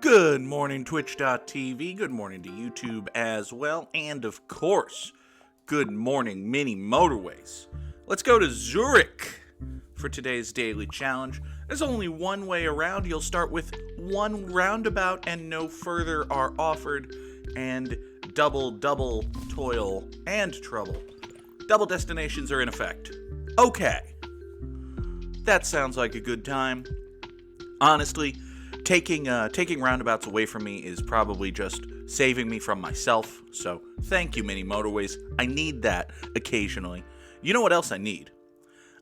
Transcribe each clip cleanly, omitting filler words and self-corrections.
Good morning, Twitch.tv. Good morning to YouTube as well. And of course, good morning, mini Motorways. Let's go to Zurich for today's daily challenge. There's only one way around. You'll start with one roundabout and no further are offered. And double toil and trouble. Double destinations are in effect. Okay. That sounds like a good time. Honestly, taking roundabouts away from me is probably just saving me from myself. So thank you, mini Motorways. I need that occasionally. You know what else I need?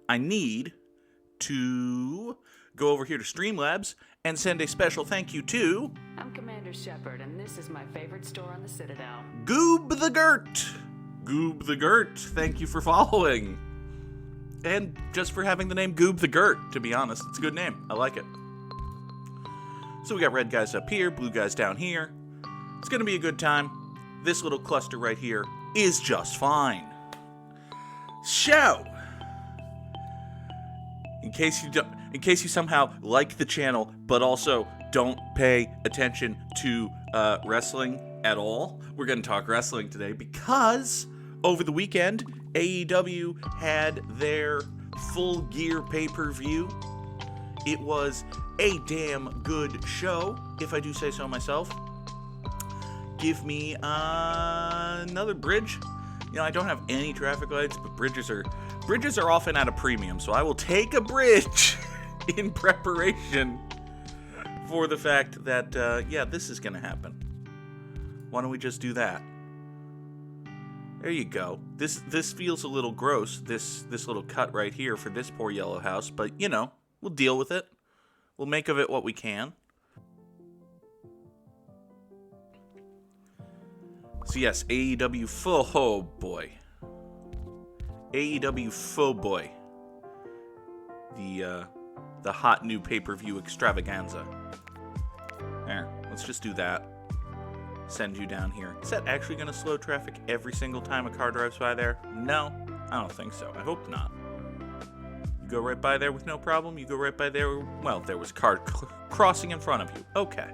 I need to go over here to Streamlabs and send a special thank you to... I'm Commander Shepard, and this is my favorite store on the Citadel. Goob the Gert. Goob the Gert, thank you for following. And just for having the name Goob the Gert, to be honest. It's a good name. I like it. So we got red guys up here, blue guys down here. It's going to be a good time. This little cluster right here is just fine. So, in case you somehow like the channel, but also don't pay attention to wrestling at all, we're going to talk wrestling today because over the weekend, AEW had their Full Gear pay-per-view. It was a damn good show, if I do say so myself. Give me another bridge. You know, I don't have any traffic lights, but bridges are often at a premium, so I will take a bridge in preparation for the fact that, yeah, this is going to happen. Why don't we just do that? There you go. This feels a little gross, this little cut right here for this poor yellow house, but, you know, we'll deal with it. We'll make of it what we can. So yes, AEW Full... Oh, boy. AEW Full Boy. The hot new pay-per-view extravaganza. There, let's just do that. Send you down here. Is that actually going to slow traffic every single time a car drives by there? No, I don't think so. I hope not. You go right by there with no problem. You go right by there. Well, there was a car crossing in front of you. Okay.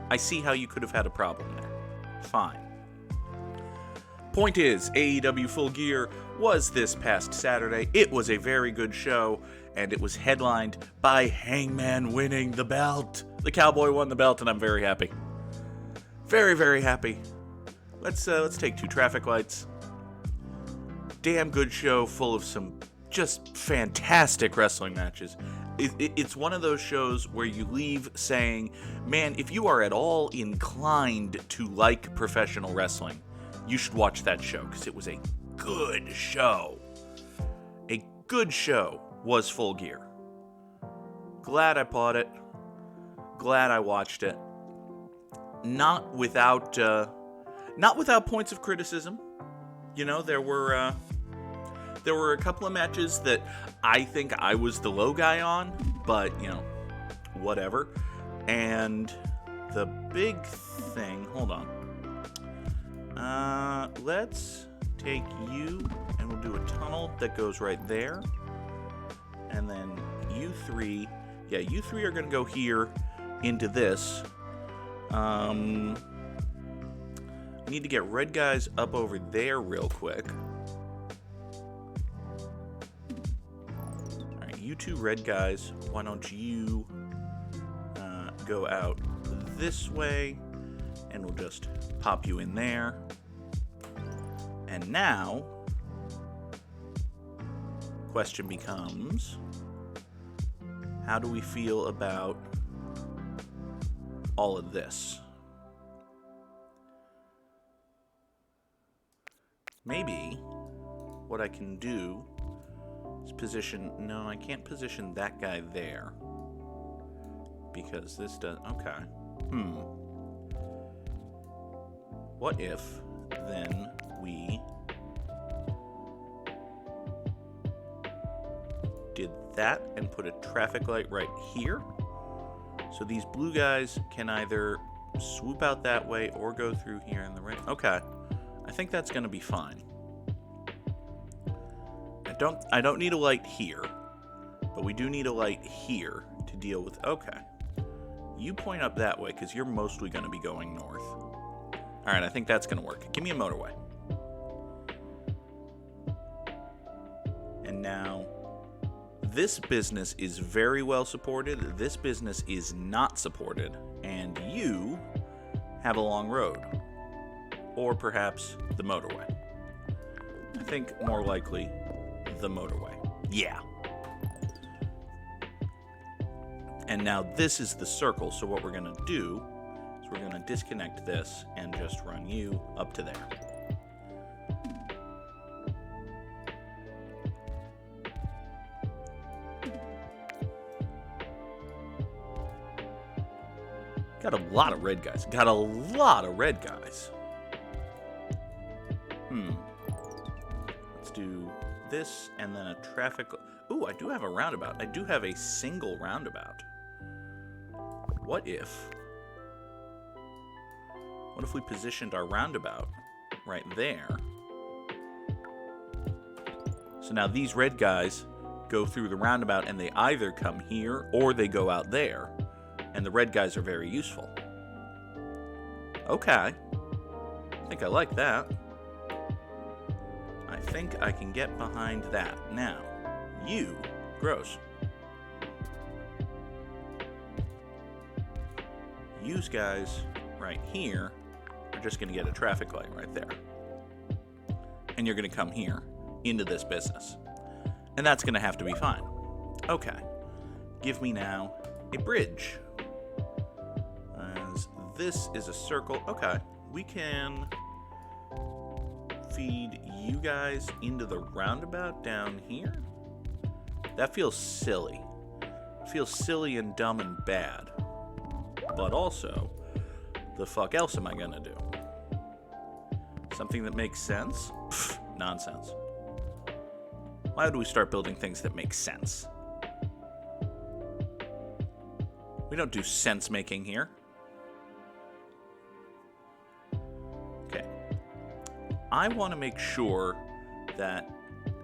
I see how you could have had a problem there. Fine. Point is, AEW Full Gear was this past Saturday. It was a very good show, and it was headlined by Hangman winning the belt. The Cowboy won the belt, and I'm very happy. Very, very happy. Let's take two traffic lights. Damn good show, full of some just fantastic wrestling matches. It's one of those shows where you leave saying, man, if you are at all inclined to like professional wrestling, you should watch that show, because it was a good show. A good show was Full Gear. Glad I bought it. Glad I watched it. Not without points of criticism. You know, there were a couple of matches that I think I was the low guy on, but, you know, whatever. And the big thing, hold on. Let's take you, and we'll do a tunnel that goes right there. And then you three are going to go here into this. I need to get red guys up over there real quick. Alright, you two red guys, why don't you go out this way, and we'll just pop you in there. And now, question becomes, how do we feel about all of this? Maybe what I can do is position... No, I can't position that guy there, because this does... Okay. What if then we did that and put a traffic light right here? So these blue guys can either swoop out that way or go through here in the right. Okay. I think that's going to be fine. I don't need a light here, but we do need a light here to deal with. Okay. You point up that way, because you're mostly going to be going north. Alright, I think that's going to work. Give me a motorway. And now, this business is very well supported. This business is not supported. And you have a long road. Or perhaps the motorway. I think more likely the motorway. Yeah. And now this is the circle, so what we're going to do is we're going to disconnect this and just run you up to there. Got a lot of red guys. Got a lot of red guys. Let's do this and then a traffic... Ooh, I do have a roundabout. I do have a single roundabout. What if we positioned our roundabout right there? So now these red guys go through the roundabout and they either come here or they go out there. And the red guys are very useful. Okay. I think I like that. I think I can get behind that. Now, you, gross. Use guys right here are just going to get a traffic light right there. And you're going to come here into this business. And that's going to have to be fine. Okay. Give me now a bridge. As this is a circle. Okay. We can feed you guys into the roundabout down here. That feels silly. It feels silly and dumb and bad. But also, the fuck else am I gonna do? Something that makes sense? Pfft, nonsense. Why would we start building things that make sense? We don't do sense making here. Okay. I want to make sure that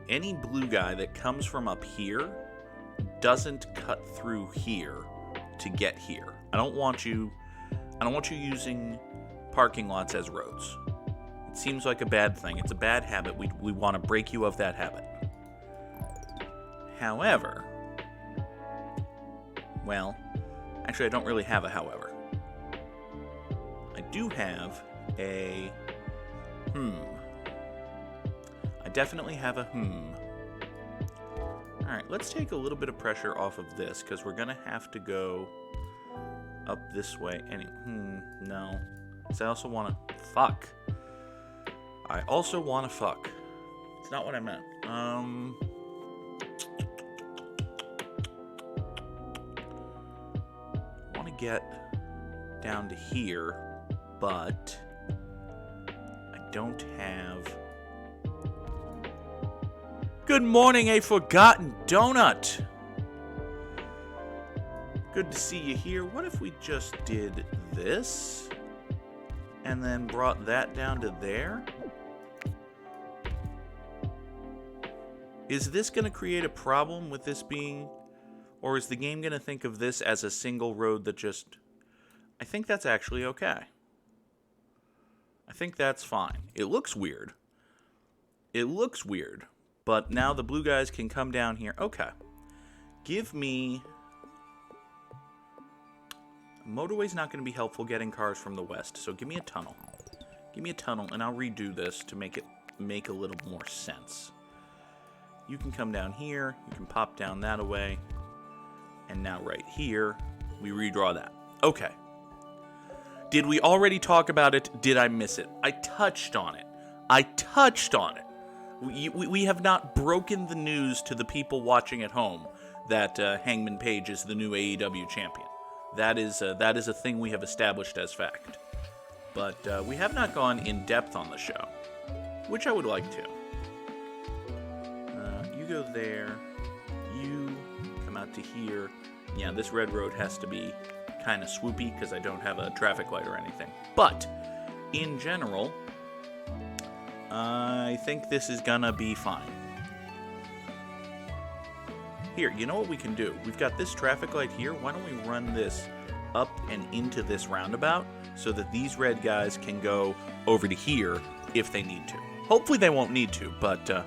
any blue guy that comes from up here doesn't cut through here to get here. I don't want you using parking lots as roads. It seems like a bad thing. It's a bad habit. We want to break you of that habit. However, well, actually I don't really have a however. I do have a I definitely have a Alright, let's take a little bit of pressure off of this, because we're going to have to go up this way. No. Because I also want to fuck. I also want to fuck. It's not what I meant. I want to get down to here, but I don't have... Good morning, a forgotten donut. Good to see you here. What if we just did this and then brought that down to there? Is this going to create a problem with this being, or is the game going to think of this as a single road that just... I think that's actually okay. I think that's fine. It looks weird. It looks weird. But now the blue guys can come down here. Okay. Give me... Motorway's not going to be helpful getting cars from the west, so give me a tunnel. Give me a tunnel, and I'll redo this to make it make a little more sense. You can come down here. You can pop down that away. And now right here, we redraw that. Okay. Did we already talk about it? Did I miss it? I touched on it. I touched on it. We have not broken the news to the people watching at home that Hangman Page is the new AEW champion. That is a thing we have established as fact. But we have not gone in depth on the show, which I would like to. You go there. You come out to here. Yeah, this red road has to be kind of swoopy because I don't have a traffic light or anything. But in general, I think this is gonna be fine. Here, you know what we can do? We've got this traffic light here. Why don't we run this up and into this roundabout so that these red guys can go over to here if they need to. Hopefully they won't need to, but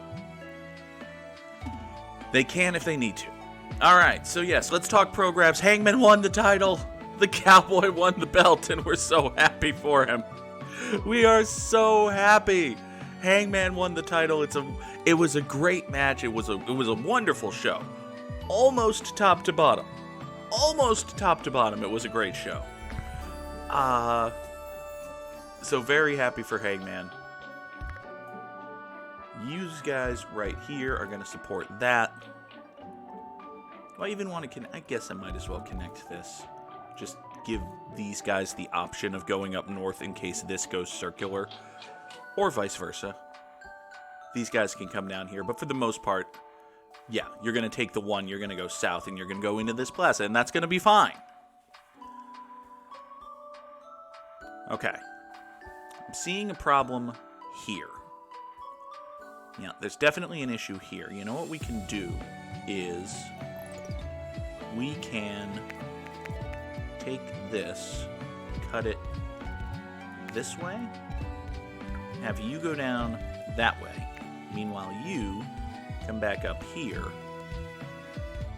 they can if they need to. Alright, so yes, let's talk programs. Hangman won the title. The Cowboy won the belt, and we're so happy for him. We are so happy. Hangman won the title. It was a great match. It was a wonderful show. Almost top to bottom. It was a great show. So very happy for Hangman. You guys right here are going to support that. Do I even want to I guess I might as well connect this. Just give these guys the option of going up north in case this goes circular. Or vice versa. These guys can come down here, but for the most part, yeah, you're going to take the one, you're going to go south, and you're going to go into this plaza, and that's going to be fine. Okay. I'm seeing a problem here. Yeah, there's definitely an issue here. You know what we can do is we can take this, cut it this way, have you go down that way. Meanwhile, you come back up here,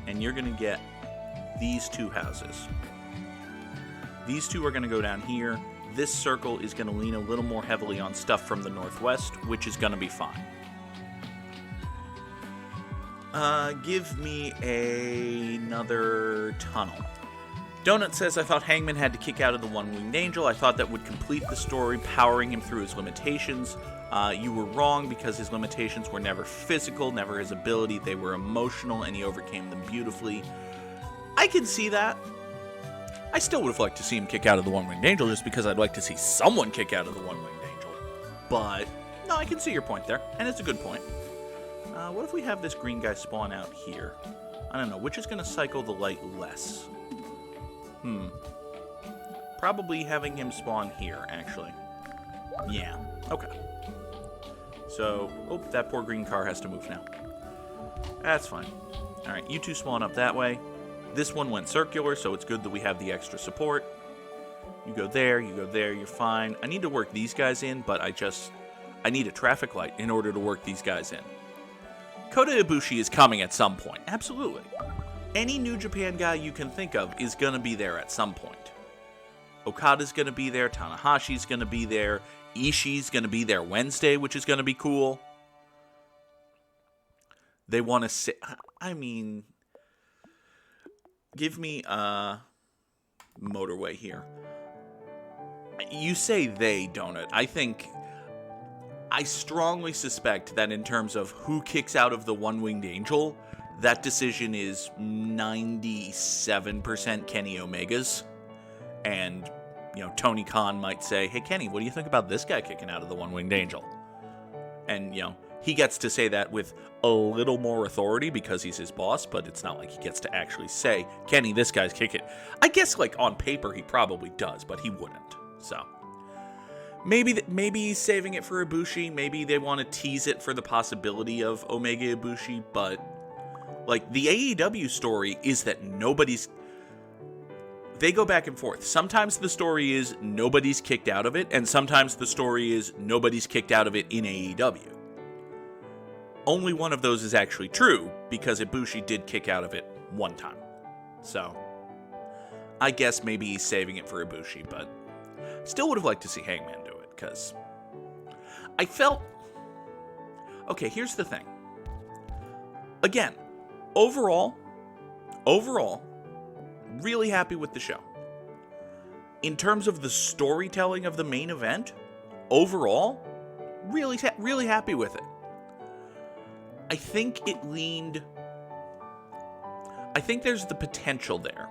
and you're going to get these two houses. These two are going to go down here. This circle is going to lean a little more heavily on stuff from the northwest, which is going to be fine. Give me another tunnel. Donut says, I thought Hangman had to kick out of the One-Winged Angel. I thought that would complete the story, powering him through his limitations. You were wrong because his limitations were never physical, never his ability. They were emotional, and he overcame them beautifully. I can see that. I still would have liked to see him kick out of the One-Winged Angel just because I'd like to see someone kick out of the One-Winged Angel. But, no, I can see your point there, and it's a good point. What if we have this green guy spawn out here? I don't know, which is going to cycle the light less? Probably having him spawn here, actually. Yeah, okay. So, that poor green car has to move now. That's fine. Alright, you two spawn up that way. This one went circular, so it's good that we have the extra support. You go there, you're fine. I need to work these guys in, but I need a traffic light in order to work these guys in. Kota Ibushi is coming at some point. Absolutely. Any New Japan guy you can think of is going to be there at some point. Okada's going to be there. Tanahashi's going to be there. Ishii's going to be there Wednesday, which is going to be cool. They want to say... I mean... Give me Motorway here. You say they, don't it? I strongly suspect that in terms of who kicks out of the One-Winged Angel, that decision is 97% Kenny Omega's. And, Tony Khan might say, hey, Kenny, what do you think about this guy kicking out of the One-Winged Angel? And, he gets to say that with a little more authority because he's his boss, but it's not like he gets to actually say, Kenny, this guy's kicking. I guess, on paper, he probably does, but he wouldn't. So... Maybe he's saving it for Ibushi. Maybe they want to tease it for the possibility of Omega Ibushi. But, the AEW story is that they go back and forth. Sometimes the story is nobody's kicked out of it. And sometimes the story is nobody's kicked out of it in AEW. Only one of those is actually true. Because Ibushi did kick out of it one time. So, I guess maybe he's saving it for Ibushi. But still would have liked to see Hangman do it. Because I felt... Okay, here's the thing. Again, overall, really happy with the show. In terms of the storytelling of the main event, overall, really happy with it. I think there's the potential there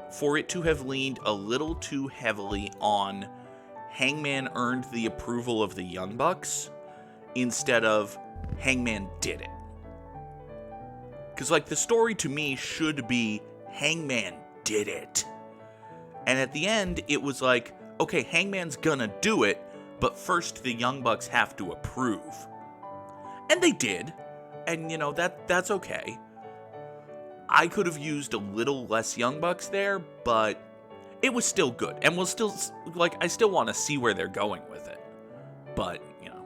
for it to have leaned a little too heavily on Hangman earned the approval of the Young Bucks instead of Hangman did it. Because, the story to me should be Hangman did it. And at the end, it was okay, Hangman's gonna do it, but first the Young Bucks have to approve. And they did. And, that's okay. I could have used a little less Young Bucks there, but it was still good. And we'll still, like, I still want to see where they're going with it. But, you know,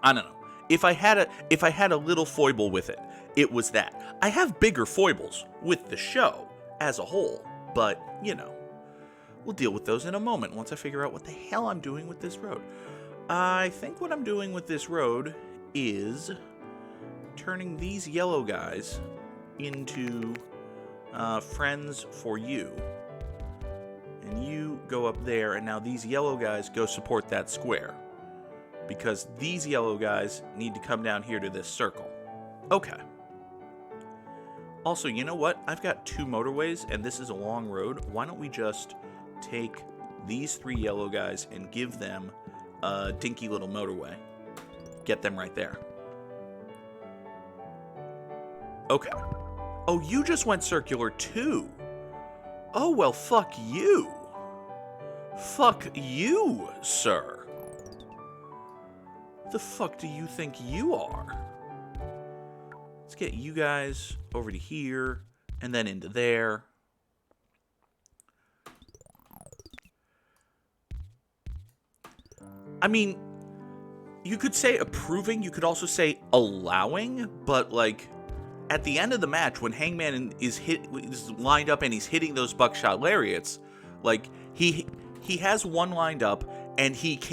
I don't know. If I had a little foible with it, it was that. I have bigger foibles with the show as a whole, but, you know, we'll deal with those in a moment once I figure out what the hell I'm doing with this road. I think what I'm doing with this road is turning these yellow guys into friends for you. And you go up there, and now these yellow guys go support that square. Because these yellow guys need to come down here to this circle. Okay. Also, you know what? I've got 2 motorways, and this is a long road. Why don't we just take these 3 yellow guys and give them a dinky little motorway? Get them right there. Okay. Oh, you just went circular too. Oh, well, fuck you. Fuck you, sir. The fuck do you think you are? Let's get you guys over to here and then into there. I mean, you could say approving, you could also say allowing, but like at the end of the match when Hangman is lined up and he's hitting those buckshot lariats, like he has one lined up and he's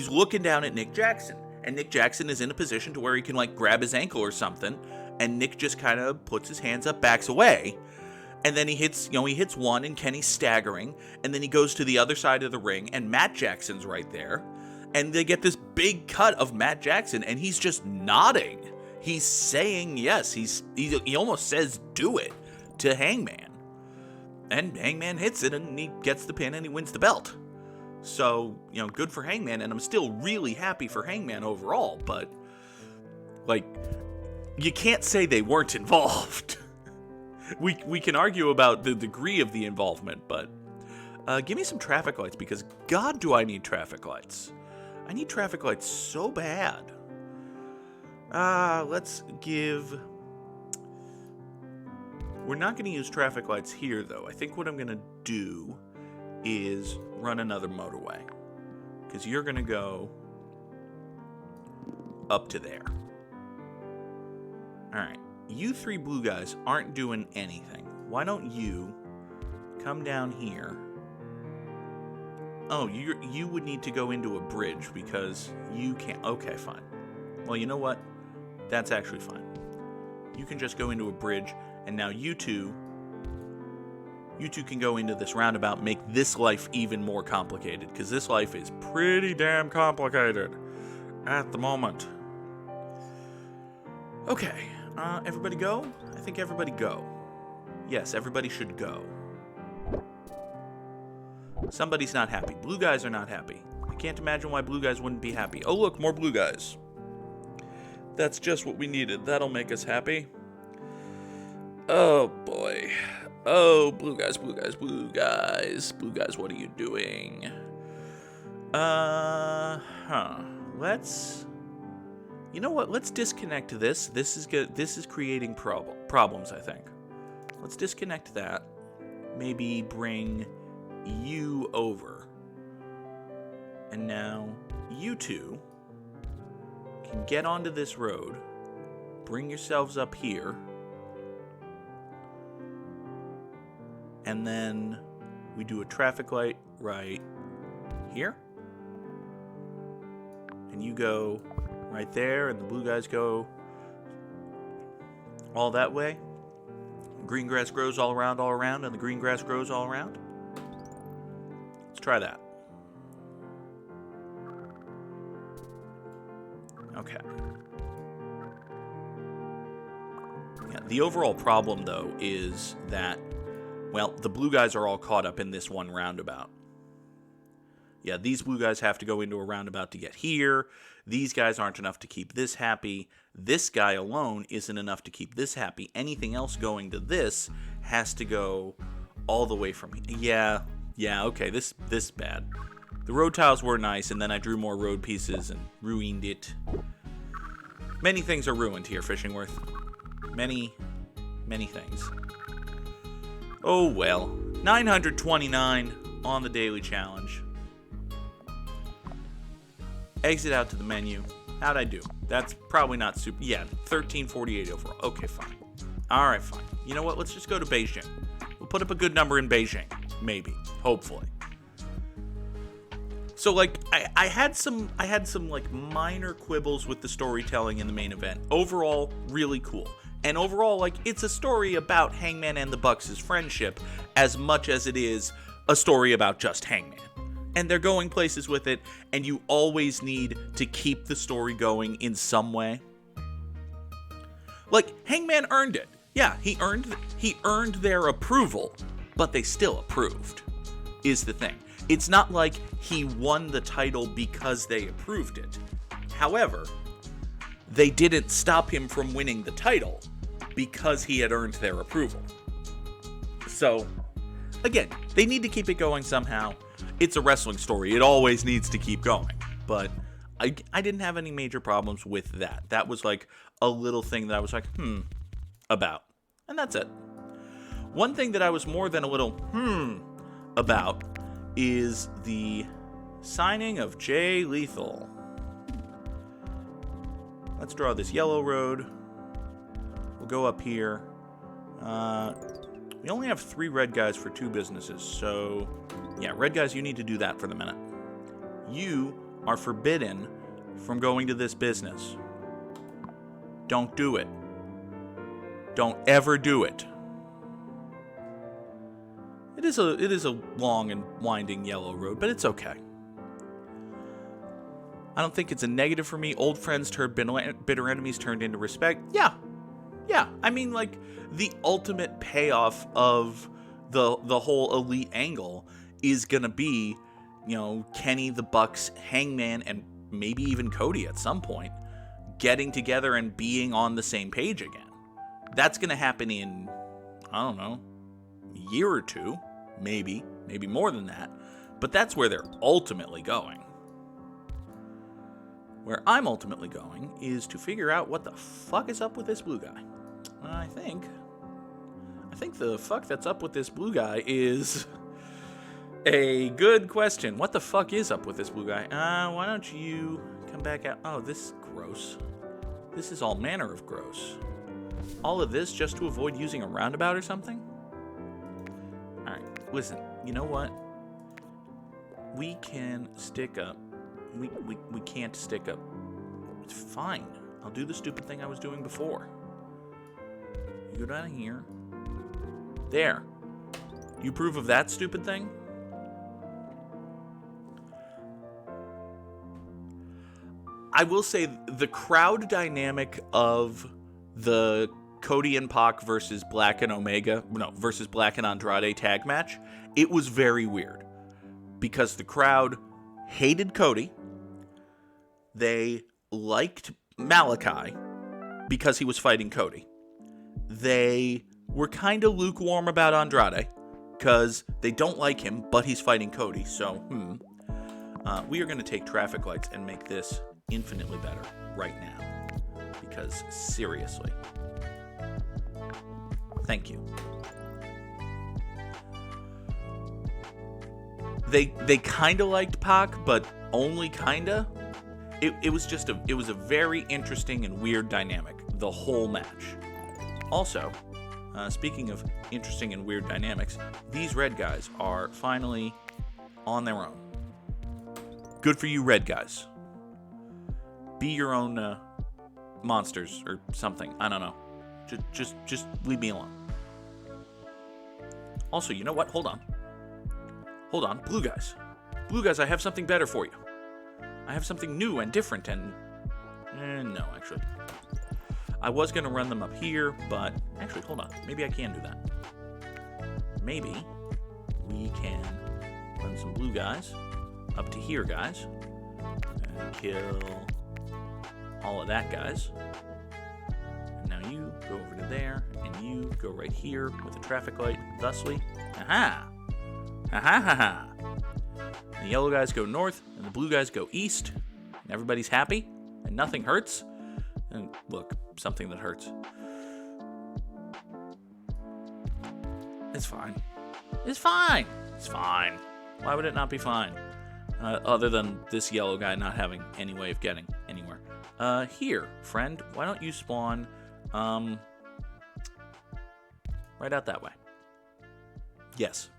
looking down at Nick Jackson, and Nick Jackson is in a position to where he can like grab his ankle or something, and Nick just kind of puts his hands up, backs away, and then he hits one, and Kenny's staggering, and then he goes to the other side of the ring, and Matt Jackson's right there, and they get this big cut of Matt Jackson, and he's just nodding. He's saying yes. He almost says do it to Hangman, and Hangman hits it, and he gets the pin, and he wins the belt. So, you know, good for Hangman, and I'm still really happy for Hangman overall, but, like, you can't say they weren't involved. We can argue about the degree of the involvement, but give me some traffic lights, because God, do I need traffic lights. I need traffic lights so bad. Let's give... We're not going to use traffic lights here, though. I think what I'm going to do is run another motorway, because you're going to go up to there. Alright, you 3 blue guys aren't doing anything. Why don't you come down here? Oh, you would need to go into a bridge because you can't. Okay, fine. Well, you know what? That's actually fine. You can just go into a bridge, and now you two can go into this roundabout, make this life even more complicated, because this life is pretty damn complicated at the moment. Okay, everybody go? I think everybody go. Yes, everybody should go. Somebody's not happy. Blue guys are not happy. I can't imagine why blue guys wouldn't be happy. Oh, look, more blue guys. That's just what we needed. That'll make us happy. Oh, boy. Oh, blue guys, blue guys, blue guys. Blue guys, what are you doing? Let's... You know what? Let's disconnect this. This is good. This is creating problems, I think. Let's disconnect that. Maybe bring you over. And now you two can get onto this road. Bring yourselves up here. And then we do a traffic light right here. And you go right there, and the blue guys go all that way. Green grass grows all around, and the green grass grows all around. Let's try that. Okay. Yeah, the overall problem, though, is that, well, the blue guys are all caught up in this one roundabout. Yeah, these blue guys have to go into a roundabout to get here. These guys aren't enough to keep this happy. This guy alone isn't enough to keep this happy. Anything else going to this has to go all the way from here. Yeah, okay, this is bad. The road tiles were nice, and then I drew more road pieces and ruined it. Many things are ruined here, Fishingworth. Many, many things. Oh well. 929 on the daily challenge. Exit out to the menu. How'd I do? That's probably not super. Yeah, 1348 overall. Okay, fine. Alright, fine. You know what? Let's just go to Beijing. We'll put up a good number in Beijing. Maybe. Hopefully. So, like, I had some like minor quibbles with the storytelling in the main event. Overall, really cool. And overall, like, it's a story about Hangman and the Bucks' friendship as much as it is a story about just Hangman. And they're going places with it, and you always need to keep the story going in some way. Like, Hangman earned it. Yeah, he earned their approval, but they still approved, is the thing. It's not like he won the title because they approved it. However, they didn't stop him from winning the title because he had earned their approval. So, again, they need to keep it going somehow. It's a wrestling story. It always needs to keep going. But I didn't have any major problems with that. That was like a little thing that I was like, about. And that's it. One thing that I was more than a little about is the signing of Jay Lethal. Let's draw this yellow road. We'll go up here. We only have 3 red guys for 2 businesses, so yeah, red guys, you need to do that for the minute. You are forbidden from going to this business. Don't do it. Don't ever do it. It is a long and winding yellow road, but it's okay. I don't think it's a negative for me. Old friends turned bitter enemies turned into respect. Yeah. I mean, like, the ultimate payoff of the whole elite angle is gonna be, you know, Kenny, the Bucks, Hangman, and maybe even Cody at some point getting together and being on the same page again. That's gonna happen in, I don't know, a year or 2, maybe more than that. But that's where they're ultimately going. Where I'm ultimately going is to figure out what the fuck is up with this blue guy. I think the fuck that's up with this blue guy is a good question. What the fuck is up with this blue guy? Why don't you come back out? Oh, this is gross. This is all manner of gross. All of this just to avoid using a roundabout or something? Alright, listen, you know what? We can stick up. We can't stick up. It's fine. I'll do the stupid thing I was doing before. You go down here. There. You approve of that stupid thing? I will say the crowd dynamic of the Cody and Pac versus Black and Andrade tag match, it was very weird. Because the crowd hated Cody. They liked Malachi because he was fighting Cody. They were kind of lukewarm about Andrade because they don't like him, but he's fighting Cody. So, we are going to take traffic lights and make this infinitely better right now. Because, seriously. Thank you. They kind of liked Pac, but only kind of. It was a very interesting and weird dynamic, the whole match. Also, speaking of interesting and weird dynamics, these red guys are finally on their own. Good for you, red guys. Be your own monsters or something. I don't know. Just leave me alone. Also, you know what? Hold on. Blue guys. Blue guys, I have something better for you. I have something new and different and... no, actually. I was going to run them up here, but... Actually, hold on. Maybe I can do that. Maybe we can run some blue guys up to here, guys. And kill all of that, guys. And now you go over to there, and you go right here with the traffic light, thusly. Aha! Ha-ha-ha-ha! The yellow guys go north, and the blue guys go east, and everybody's happy, and nothing hurts. And look, something that hurts. It's fine. It's fine. It's fine. Why would it not be fine? Other than this yellow guy not having any way of getting anywhere. Here, friend, why don't you spawn, right out that way. Yes.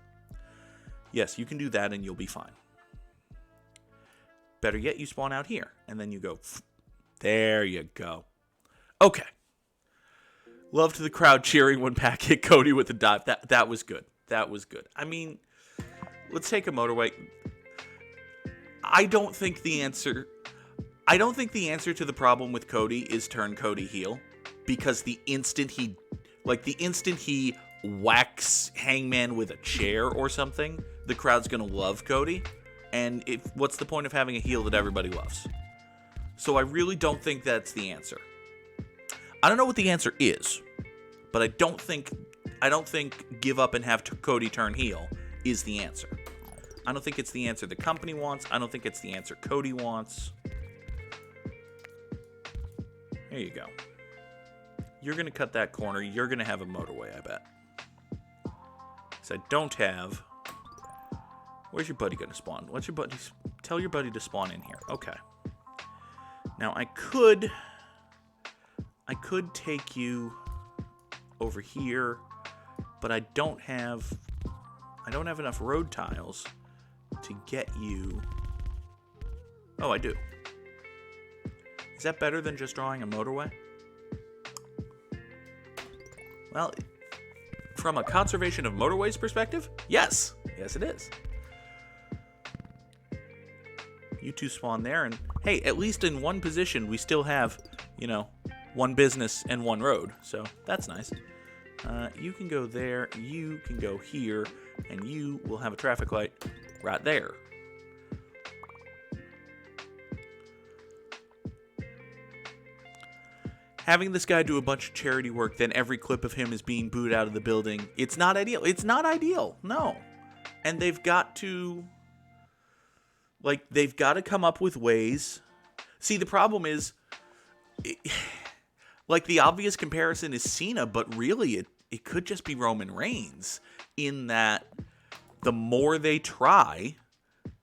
Yes, you can do that and you'll be fine. Better yet, you spawn out here, and then you go, there you go. Okay. Love to the crowd cheering when Pac hit Cody with the dive. That was good. That was good. I mean, let's take a motorway. I don't think the answer to the problem with Cody is turn Cody heel, because the instant he whacks Hangman with a chair or something, the crowd's gonna love Cody, and what's the point of having a heel that everybody loves? So I really don't think that's the answer. I don't know what the answer is, but I don't think give up and have Cody turn heel is the answer. I don't think it's the answer the company wants. I don't think it's the answer Cody wants. There you go. You're going to cut that corner. You're going to have a motorway, I bet. Because I don't have... Where's your buddy going to spawn? Tell your buddy to spawn in here. Okay. Now, I could take you over here, but I don't have enough road tiles to get you. Oh, I do. Is that better than just drawing a motorway? Well, from a conservation of motorways perspective, yes. Yes, it is. You two spawn there, and hey, at least in one position, we still have, one business and one road. So that's nice. You can go there, you can go here, and you will have a traffic light right there. Having this guy do a bunch of charity work, then every clip of him is being booed out of the building. It's not ideal. It's not ideal. No. And they've got to come up with ways. See, the problem is, the obvious comparison is Cena, but really it could just be Roman Reigns, in that the more they try,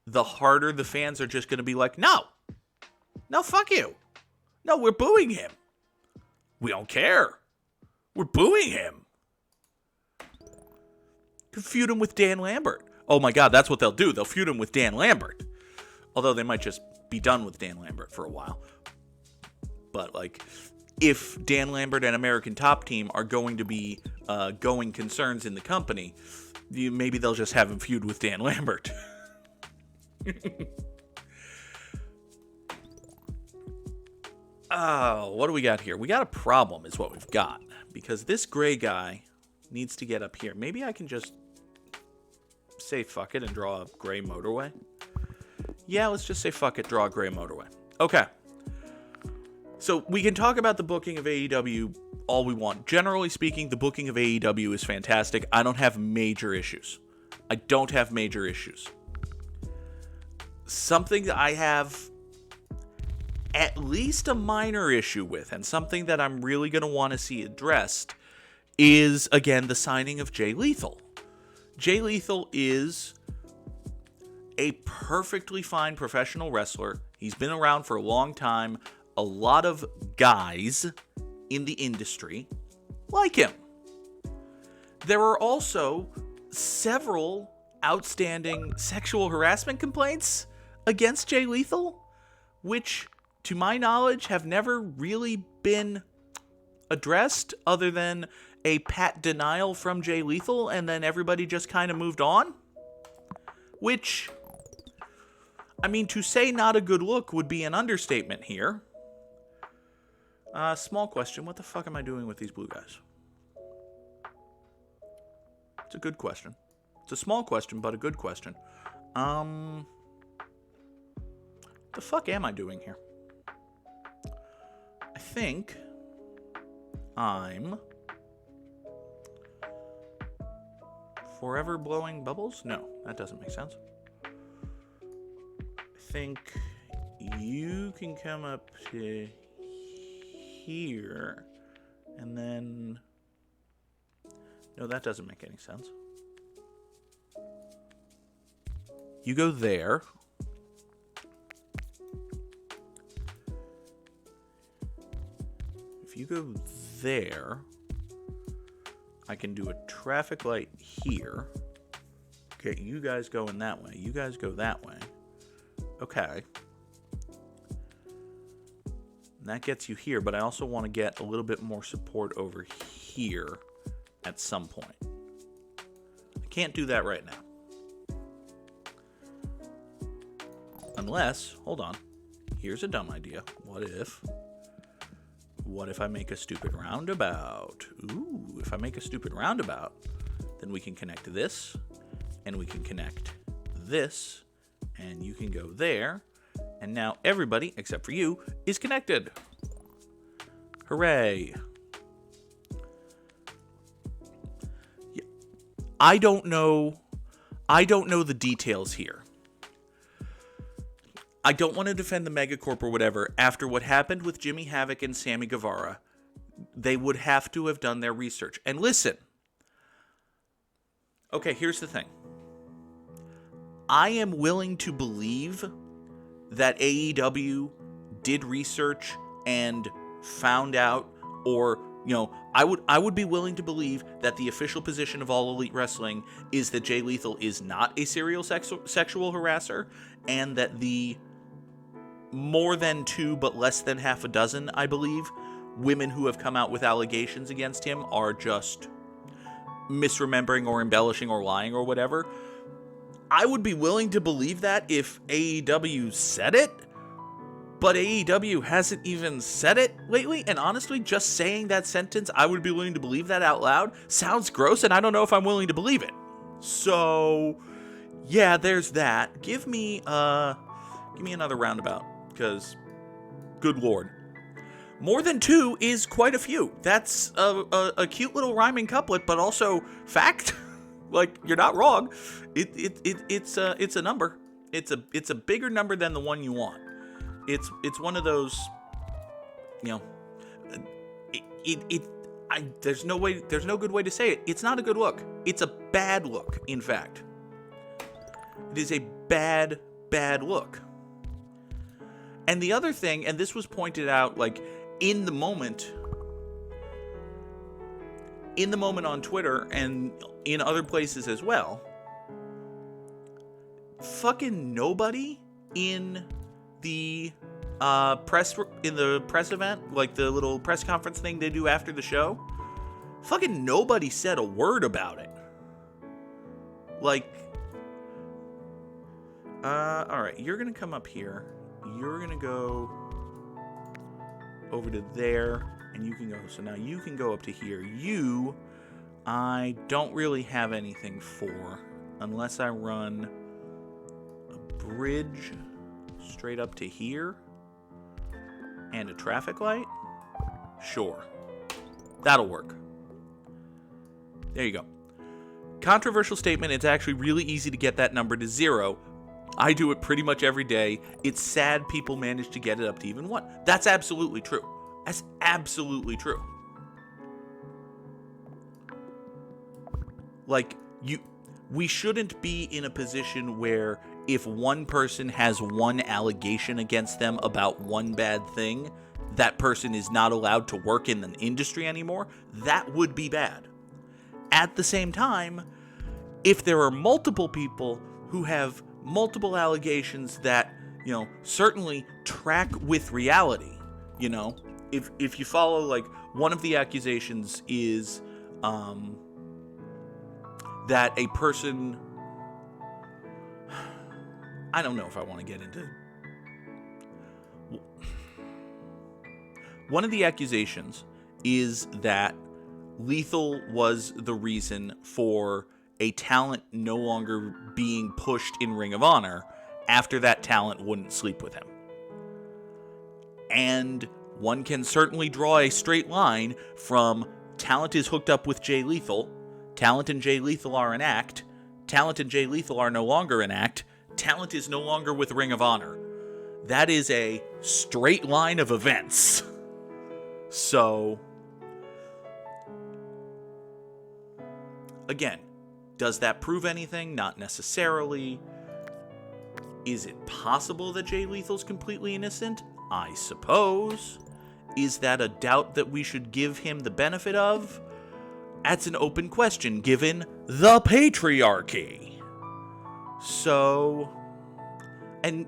the harder the fans are just going to be like, no, fuck you. No, we're booing him. We don't care. We're booing him. Could feud him with Dan Lambert. Oh my God, that's what they'll do. They'll feud him with Dan Lambert. Although they might just be done with Dan Lambert for a while. But if Dan Lambert and American Top Team are going to be going concerns in the company, maybe they'll just have him feud with Dan Lambert. Oh, what do we got here? We got a problem is what we've got. Because this gray guy needs to get up here. Maybe I can just say fuck it and draw a gray motorway. Yeah, let's just say fuck it, draw a gray motorway. Okay. So we can talk about the booking of AEW all we want. Generally speaking, the booking of AEW is fantastic. I don't have major issues. Something that I have at least a minor issue with, and something that I'm really going to want to see addressed, is, again, the signing of Jay Lethal. Jay Lethal is a perfectly fine professional wrestler. He's been around for a long time. A lot of guys in the industry like him. There are also several outstanding sexual harassment complaints against Jay Lethal, which, to my knowledge, have never really been addressed, other than a pat denial from Jay Lethal, and then everybody just kind of moved on. Which, I mean, to say not a good look would be an understatement here. Small question. What the fuck am I doing with these blue guys? It's a good question. It's a small question, but a good question. What the fuck am I doing here? I think I'm forever blowing bubbles? No, that doesn't make sense. I think you can come up to here, and then... No, that doesn't make any sense. You go there. If you go there, I can do a traffic light here. Okay, you guys going that way. You guys go that way. Okay. And that gets you here, but I also want to get a little bit more support over here at some point. I can't do that right now. Unless, hold on. Here's a dumb idea. What if I make a stupid roundabout? Ooh, if I make a stupid roundabout, then we can connect this, and we can connect this, and you can go there, and now everybody, except for you, is connected. Hooray. Yeah. I don't know the details here. I don't want to defend the Megacorp or whatever. After what happened with Jimmy Havoc and Sammy Guevara, they would have to have done their research. And listen. Okay, here's the thing. I am willing to believe that AEW did research and found out, or, I would be willing to believe that the official position of All Elite Wrestling is that Jay Lethal is not a serial sexual harasser, and that the more than 2 but less than half a dozen, I believe, women who have come out with allegations against him are just misremembering or embellishing or lying or whatever. I would be willing to believe that if AEW said it, but AEW hasn't even said it lately, and honestly, just saying that sentence, I would be willing to believe that out loud, sounds gross, and I don't know if I'm willing to believe it. So, yeah, there's that. Give me another roundabout, because, good lord. More than 2 is quite a few. That's a cute little rhyming couplet, but also fact. Like, you're not wrong. It's a number. It's a bigger number than the one you want. It's one of those, there's no good way to say it. It's not a good look. It's a bad look, in fact. It is a bad look. And the other thing, and this was pointed out, like, in the moment on Twitter and in other places as well, fucking nobody in the press event, like the little press conference thing they do after the show, fucking nobody said a word about it. Like, all right, you're gonna come up here, you're gonna go over to there, and you can go, so now you can go up to here. I don't really have anything for, unless I run a bridge straight up to here and a traffic light. Sure, that'll work. There you go. Controversial statement. It's actually really easy to get that number to 0. I do it pretty much every day. It's sad people manage to get it up to even 1. That's absolutely true. That's absolutely true. Like, we shouldn't be in a position where if one person has one allegation against them about one bad thing, that person is not allowed to work in the industry anymore. That would be bad. At the same time, if there are multiple people who have multiple allegations that, certainly track with reality, if you follow, like, one of the accusations is that a person, I don't know if I want to get into, one of the accusations is that Lethal was the reason for a talent no longer being pushed in Ring of Honor after that talent wouldn't sleep with him. And one can certainly draw a straight line from talent is hooked up with Jay Lethal, talent and Jay Lethal are an act, talent and Jay Lethal are no longer an act, talent is no longer with Ring of Honor. That is a straight line of events. So, again, does that prove anything? Not necessarily. Is it possible that Jay Lethal's completely innocent? I suppose. Is that a doubt that we should give him the benefit of? That's an open question given the patriarchy. So, and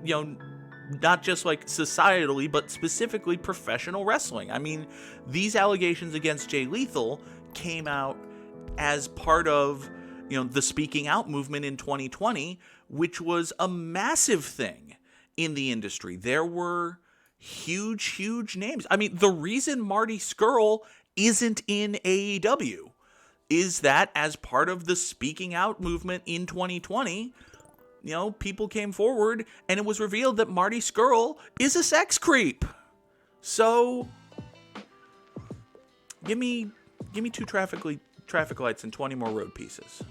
not just like societally, but specifically professional wrestling. I mean, these allegations against Jay Lethal came out as part of, the speaking out movement in 2020, which was a massive thing in the industry. There were huge names. I mean, the reason Marty Scurll isn't in AEW is that as part of the speaking out movement in 2020, people came forward and it was revealed that Marty Scurll is a sex creep. So, give me 2 traffic lights and 20 more road pieces.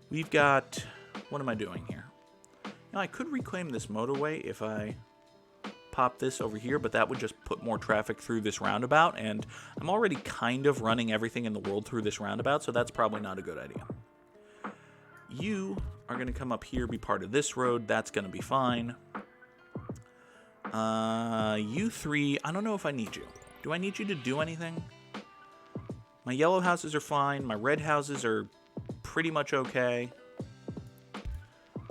We've got, what am I doing here? I could reclaim this motorway if I pop this over here, but that would just put more traffic through this roundabout, and I'm already kind of running everything in the world through this roundabout, so that's probably not a good idea. You are going to come up here, be part of this road. That's going to be fine. You 3, I don't know if I need you. Do I need you to do anything? My yellow houses are fine. My red houses are pretty much okay.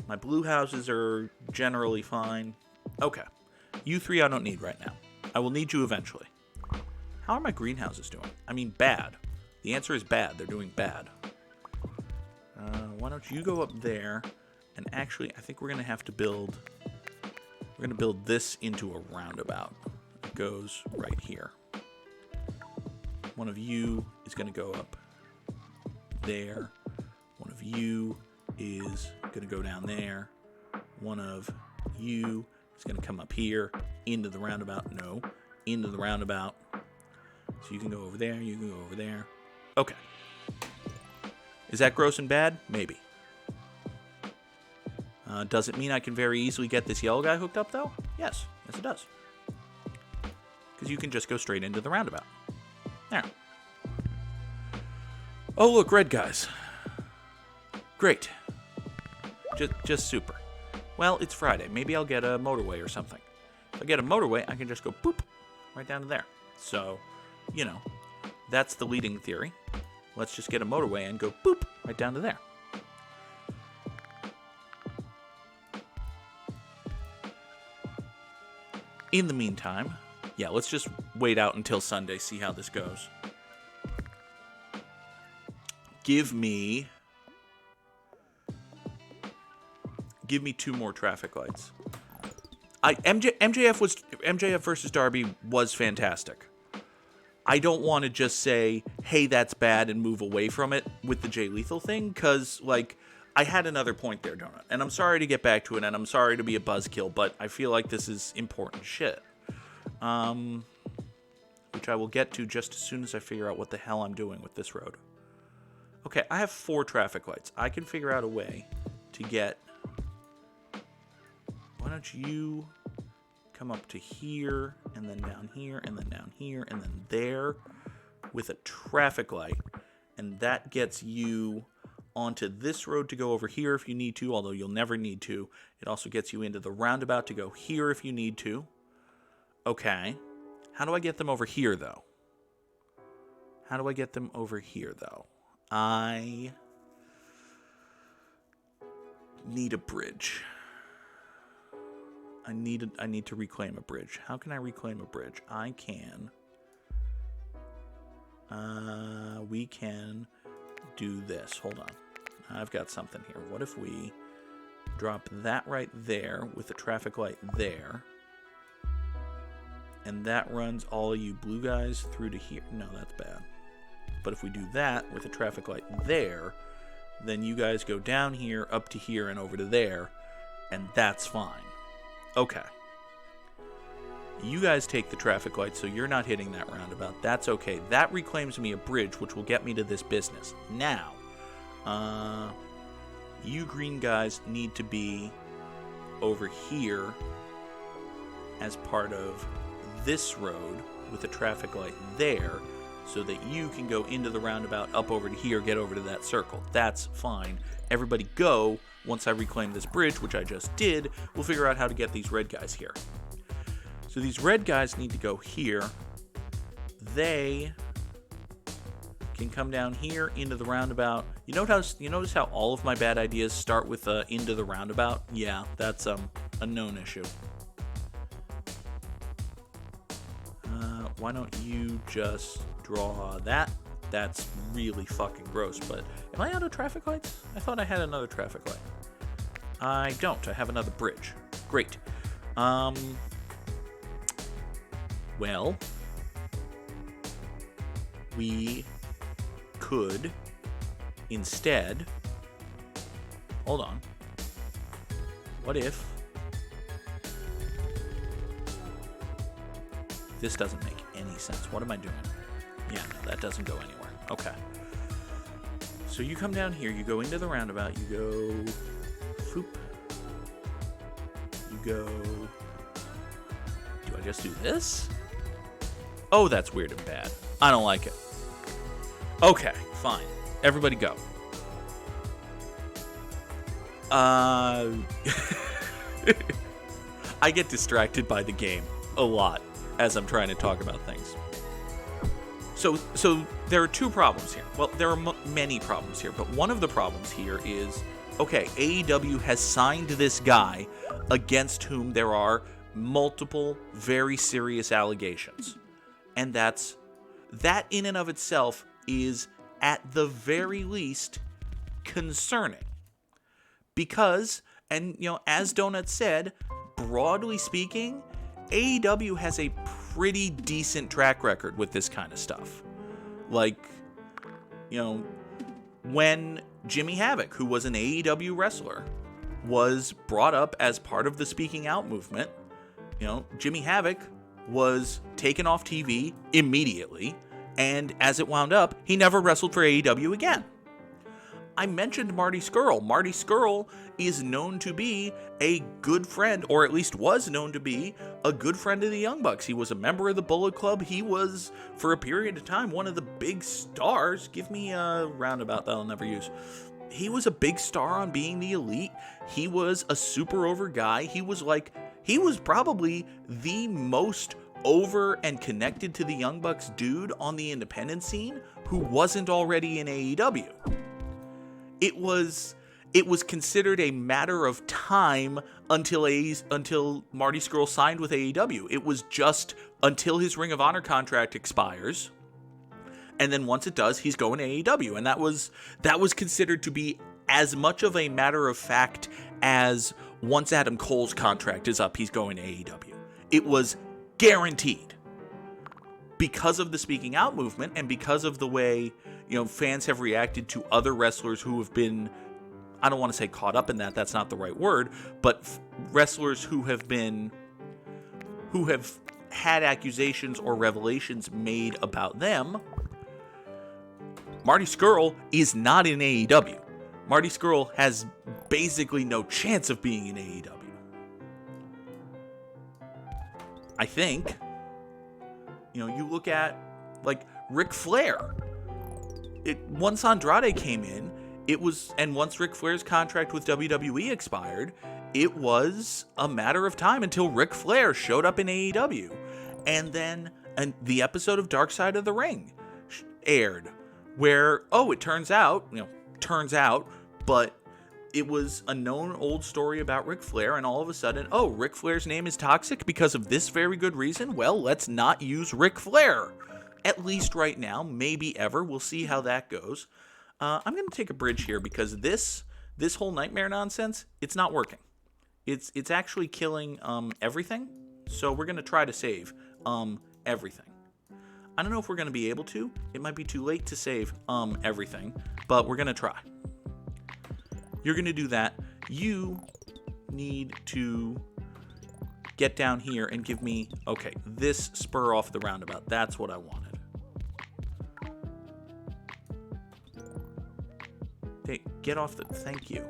My blue houses are generally fine. Okay. You 3 I don't need right now. I will need you eventually. How are my greenhouses doing? I mean, bad. The answer is bad. They're doing bad. Why don't you go up there? And actually, I think we're going to have to build... We're going to build this into a roundabout. It goes right here. One of you is going to go up there. One of you is going to go down there. One of you is going to come up here into the roundabout. No, into the roundabout. So you can go over there. You can go over there. Okay. Is that gross and bad? Maybe. Does it mean I can very easily get this yellow guy hooked up, though? Yes. Yes, it does. Because you can just go straight into the roundabout. There. Oh, look, red guys. Great. Just super. Well, it's Friday. Maybe I'll get a motorway or something. If I get a motorway, I can just go boop right down to there. So, that's the leading theory. Let's just get a motorway and go boop right down to there. In the meantime, yeah, let's just wait out until Sunday, see how this goes. Give me 2 more traffic lights. MJF versus Darby was fantastic. I don't want to just say, hey, that's bad, and move away from it with the Jay Lethal thing, because, I had another point there, don't I? And I'm sorry to get back to it, and I'm sorry to be a buzzkill, but I feel like this is important shit. Which I will get to just as soon as I figure out what the hell I'm doing with this road. Okay, I have 4 traffic lights. I can figure out a way to get... Why don't you come up to here, and then down here, and then down here, and then there with a traffic light. And that gets you onto this road to go over here if you need to, although you'll never need to. It also gets you into the roundabout to go here if you need to. Okay. How do I get them over here, though? I need a bridge. I need to reclaim a bridge. How can I reclaim a bridge? I can. We can do this. Hold on. I've got something here. What if we drop that right there with the traffic light there? And that runs all of you blue guys through to here. No, that's bad. But if we do that with a traffic light there, then you guys go down here, up to here, and over to there, and that's fine. Okay. You guys take the traffic light, so you're not hitting that roundabout. That's okay. That reclaims me a bridge, which will get me to this business. Now, you green guys need to be over here as part of this road with a traffic light there, so that you can go into the roundabout, up over to here, get over to that circle. That's fine. Everybody go. Once I reclaim this bridge, which I just did, we'll figure out how to get these red guys here. So these red guys need to go here. They can come down here into the roundabout. You notice how all of my bad ideas start with into the roundabout? Yeah, that's a known issue. Why don't you just draw that? That's really fucking gross, but am I out of traffic lights? I thought I had another traffic light. I don't. I have another bridge. Great. Well, we could instead... Hold on. What if... This doesn't make any sense. What am I doing? Yeah, no, that doesn't go anywhere. Okay. So you come down here, you go into the roundabout, you go... Foop. You go... Do I just do this? Oh, that's weird and bad. I don't like it. Okay, fine. Everybody go. I get distracted by the game a lot as I'm trying to talk about things. So there are two problems here. Well, there are many problems here, but one of the problems here is, okay, AEW has signed this guy against whom there are multiple very serious allegations. And that in and of itself is, at the very least, concerning. Because, and as Donut said, broadly speaking, AEW has a pretty decent track record with this kind of stuff. Like, when Jimmy Havoc, who was an AEW wrestler, was brought up as part of the Speaking Out movement, Jimmy Havoc was taken off TV immediately, and as it wound up, he never wrestled for AEW again. I mentioned Marty Scurll. Marty Scurll is known to be a good friend, or at least was known to be a good friend of the Young Bucks. He was a member of the Bullet Club. He was, for a period of time, one of the big stars. Give me a roundabout that I'll never use. He was a big star on Being the Elite. He was a super over guy. He was probably the most over and connected to the Young Bucks dude on the independent scene who wasn't already in AEW. It was considered a matter of time until Marty Scurll signed with AEW. It was just until his Ring of Honor contract expires, and then once it does, he's going to AEW. And that was considered to be as much of a matter of fact as once Adam Cole's contract is up, he's going to AEW. It was guaranteed. Because of the Speaking Out movement, and because of the way fans have reacted to other wrestlers who have been, I don't want to say caught up in that, that's not the right word, but wrestlers who have had accusations or revelations made about them. Marty Scurll is not in AEW. Marty Scurll has basically no chance of being in AEW. I think, you look at, like, Ric Flair. Once Andrade came in, and once Ric Flair's contract with WWE expired, it was a matter of time until Ric Flair showed up in AEW. And then the episode of Dark Side of the Ring aired, where, it turns out, but it was a known old story about Ric Flair, and all of a sudden, Ric Flair's name is toxic because of this very good reason? Well, let's not use Ric Flair. At least right now, maybe ever. We'll see how that goes. I'm going to take a bridge here because this whole nightmare nonsense, it's not working. It's actually killing everything, so we're going to try to save everything. I don't know if we're going to be able to. It might be too late to save everything, but we're going to try. You're going to do that. You need to get down here and give me, this spur off the roundabout. That's what I wanted. Hey, get off thank you.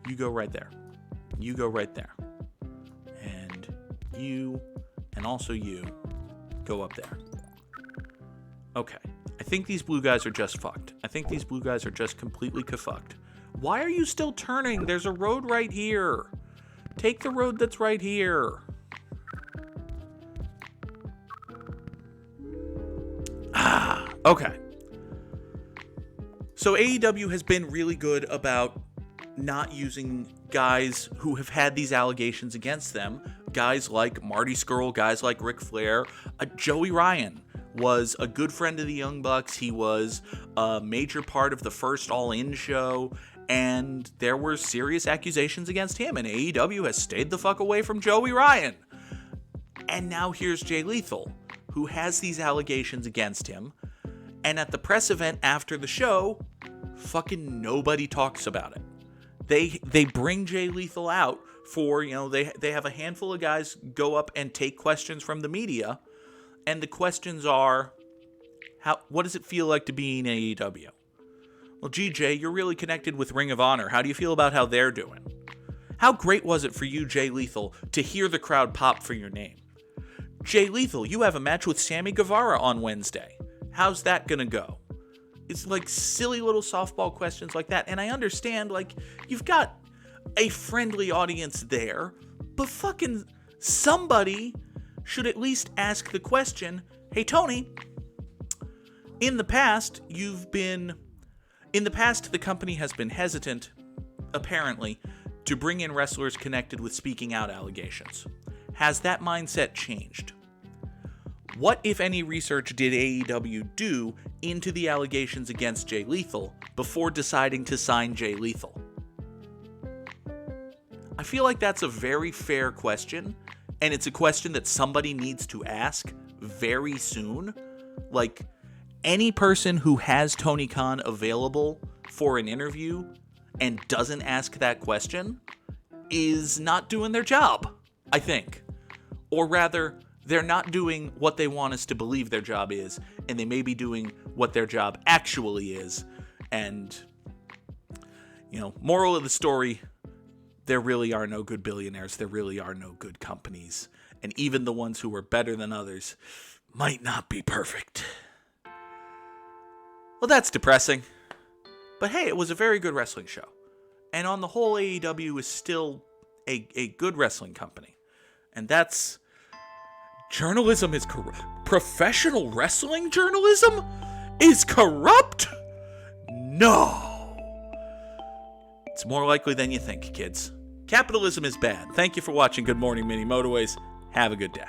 You go right there. You go right there. And you, and also you, go up there. Okay. I think these blue guys are just fucked. I think these blue guys are just completely kafucked. Why are you still turning? There's a road right here. Take the road that's right here. Okay. So AEW has been really good about not using guys who have had these allegations against them. Guys like Marty Scurll, guys like Ric Flair. Joey Ryan was a good friend of the Young Bucks. He was a major part of the first All In show, and there were serious accusations against him, and AEW has stayed the fuck away from Joey Ryan. And now here's Jay Lethal, who has these allegations against him, and at the press event after the show, fucking nobody talks about it. They bring Jay Lethal out for, they have a handful of guys go up and take questions from the media, and the questions are, what does it feel like to be in AEW? Well, gee, Jay, you're really connected with Ring of Honor. How do you feel about how they're doing? How great was it for you, Jay Lethal, to hear the crowd pop for your name? Jay Lethal, you have a match with Sammy Guevara on Wednesday. How's that gonna go? It's like silly little softball questions like that. And I understand, like, you've got a friendly audience there, but fucking somebody should at least ask the question, hey, Tony, in the past, the company has been hesitant, apparently, to bring in wrestlers connected with speaking out allegations. Has that mindset changed? What, if any, research did AEW do into the allegations against Jay Lethal before deciding to sign Jay Lethal? I feel like that's a very fair question, and it's a question that somebody needs to ask very soon. Like, any person who has Tony Khan available for an interview and doesn't ask that question is not doing their job, I think. Or rather, they're not doing what they want us to believe their job is, and they may be doing what their job actually is. And, moral of the story, there really are no good billionaires. There really are no good companies. And even the ones who are better than others might not be perfect. Well, that's depressing. But hey, it was a very good wrestling show. And on the whole, AEW is still a good wrestling company. And that's... Journalism is corrupt. Professional wrestling journalism is corrupt? No. It's more likely than you think, kids. Capitalism is bad. Thank you for watching Good Morning Mini Motorways. Have a good day.